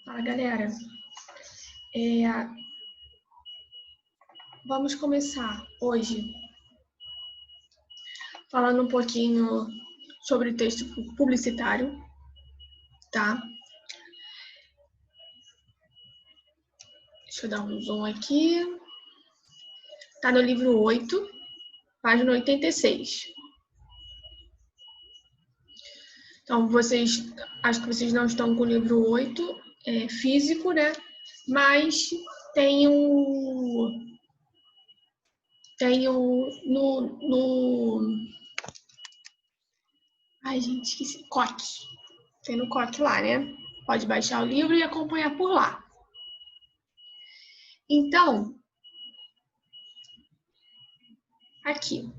Fala, galera. Vamos começar hoje falando um pouquinho sobre o texto publicitário, tá? Deixa eu dar um zoom aqui. Tá no livro 8, página 86. Então, acho que vocês não estão com o livro 8, físico, né? Mas tem Ai, gente, esqueci. Coque. Tem no Coque lá, né? Pode baixar o livro e acompanhar por lá. Então, aqui.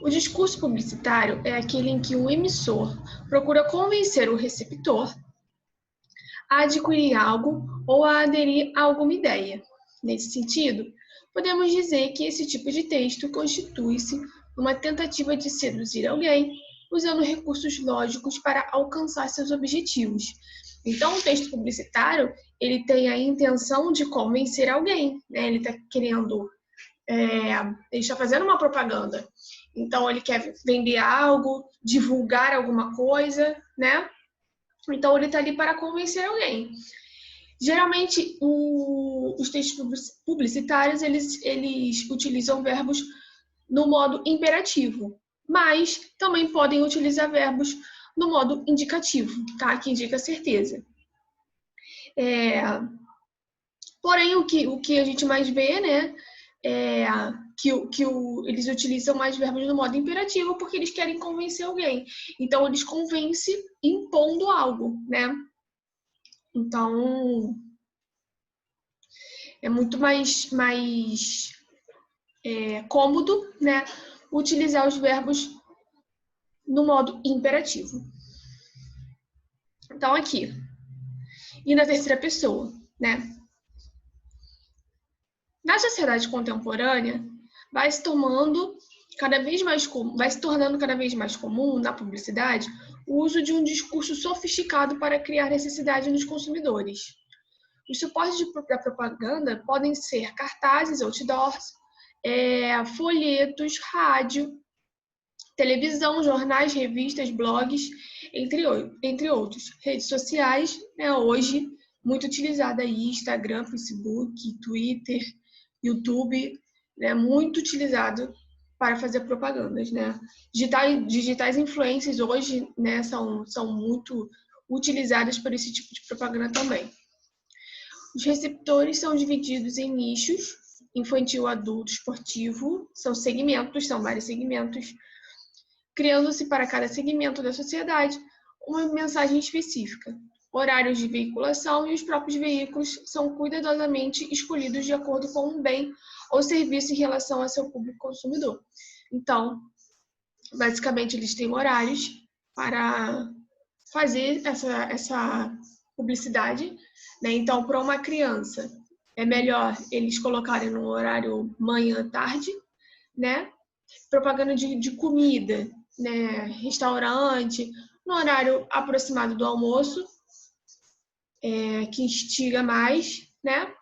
O discurso publicitário é aquele em que o emissor procura convencer o receptor a adquirir algo ou a aderir a alguma ideia. Nesse sentido, podemos dizer que esse tipo de texto constitui-se uma tentativa de seduzir alguém usando recursos lógicos para alcançar seus objetivos. Então, o texto publicitário, ele tem a intenção de convencer alguém, né? Ele está querendo, ele está fazendo uma propaganda. Então, ele quer vender algo, divulgar alguma coisa, né? Então, ele está ali para convencer alguém. Geralmente, os textos publicitários, eles utilizam verbos no modo imperativo, mas também podem utilizar verbos no modo indicativo, tá? Que indica certeza. Porém, o que a gente mais vê, né, eles utilizam mais verbos no modo imperativo porque eles querem convencer alguém. Então, eles convencem impondo algo, né? Então, é muito mais cômodo, né, utilizar os verbos no modo imperativo. Então, aqui. E na terceira pessoa, né? Na sociedade contemporânea, vai se tornando cada vez mais comum na publicidade o uso de um discurso sofisticado para criar necessidade nos consumidores. Os suportes da propaganda podem ser cartazes, outdoors, folhetos, rádio, televisão, jornais, revistas, blogs, entre outros. Redes sociais, né, hoje, muito utilizada aí, Instagram, Facebook, Twitter, YouTube, né, muito utilizado para fazer propagandas, né? Digitais influencers hoje, né, são muito utilizadas por esse tipo de propaganda também. Os receptores são divididos em nichos, infantil, adulto, esportivo, são vários segmentos, criando-se para cada segmento da sociedade uma mensagem específica. Horários de veiculação e os próprios veículos são cuidadosamente escolhidos de acordo com um bem ou serviço em relação a seu público consumidor. Então, basicamente, eles têm horários para fazer essa publicidade, né? Então, para uma criança, é melhor eles colocarem no horário manhã-tarde, né? Propaganda de comida, né? Restaurante, no horário aproximado do almoço, que instiga mais, né?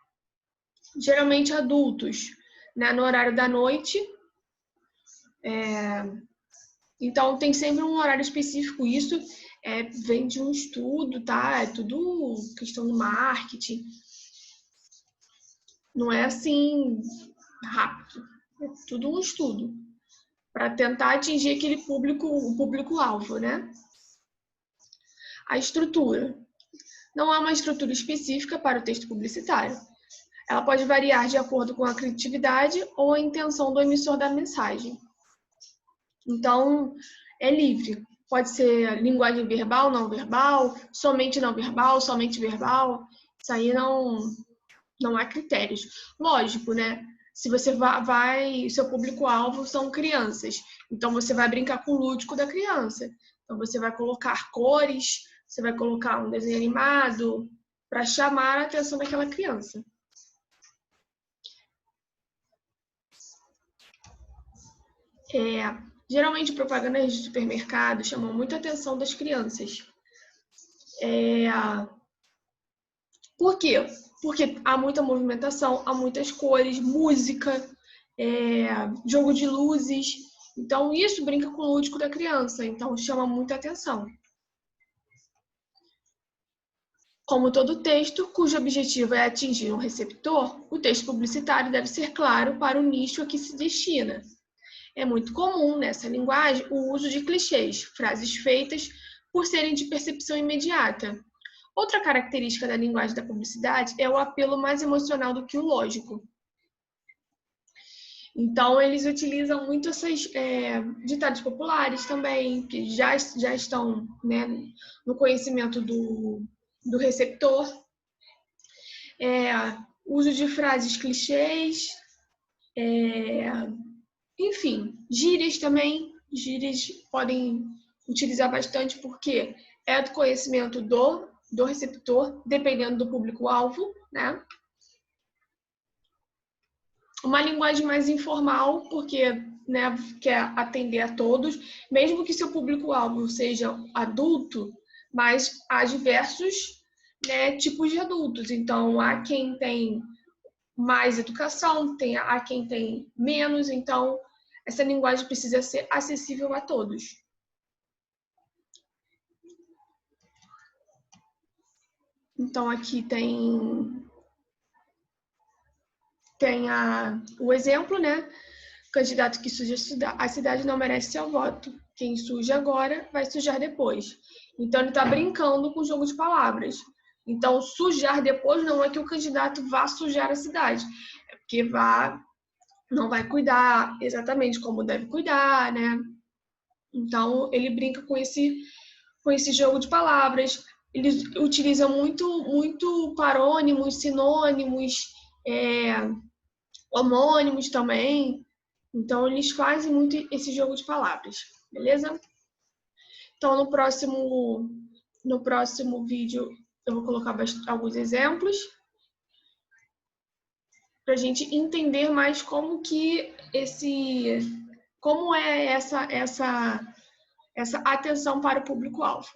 Geralmente adultos, né? No horário da noite. Então, tem sempre um horário específico. Isso vem de um estudo, tá? É tudo questão do marketing. Não é assim rápido. É tudo um estudo para tentar atingir aquele o público-alvo, né? A estrutura. Não há uma estrutura específica para o texto publicitário. Ela pode variar de acordo com a criatividade ou a intenção do emissor da mensagem. Então, é livre. Pode ser linguagem verbal, não verbal, somente verbal. Isso aí não há critérios. Lógico, né? Se você seu público-alvo são crianças, então você vai brincar com o lúdico da criança. Então você vai colocar cores, você vai colocar um desenho animado para chamar a atenção daquela criança. Geralmente, propagandas de supermercado chamam muita atenção das crianças. Por quê? Porque há muita movimentação, há muitas cores, música, jogo de luzes. Então, isso brinca com o lúdico da criança. Então, chama muita atenção. Como todo texto, cujo objetivo é atingir um receptor, o texto publicitário deve ser claro para o nicho a que se destina. É muito comum nessa linguagem o uso de clichês, frases feitas por serem de percepção imediata. Outra característica da linguagem da publicidade é o apelo mais emocional do que o lógico. Então, eles utilizam muito esses ditados populares também, que já estão, né, no conhecimento do receptor. Uso de frases clichês, enfim, gírias também. Gírias podem utilizar bastante porque é do conhecimento do receptor, dependendo do público-alvo, né? Uma linguagem mais informal, porque, né, quer atender a todos, mesmo que seu público-alvo seja adulto, mas há diversos, né, tipos de adultos. Então, há quem tem mais educação, há quem tem menos, então essa linguagem precisa ser acessível a todos. Então, aqui tem o exemplo, né? O candidato que suja a cidade não merece seu voto. Quem suja agora vai sujar depois. Então, ele está brincando com o jogo de palavras. Então, sujar depois não é que o candidato vá sujar a cidade, é porque não vai cuidar exatamente como deve cuidar, né? Então, ele brinca com esse jogo de palavras. Eles utilizam muito parônimos, sinônimos, homônimos também. Então, eles fazem muito esse jogo de palavras, beleza? Então, no próximo vídeo, eu vou colocar alguns exemplos para a gente entender mais como é essa atenção para o público-alvo.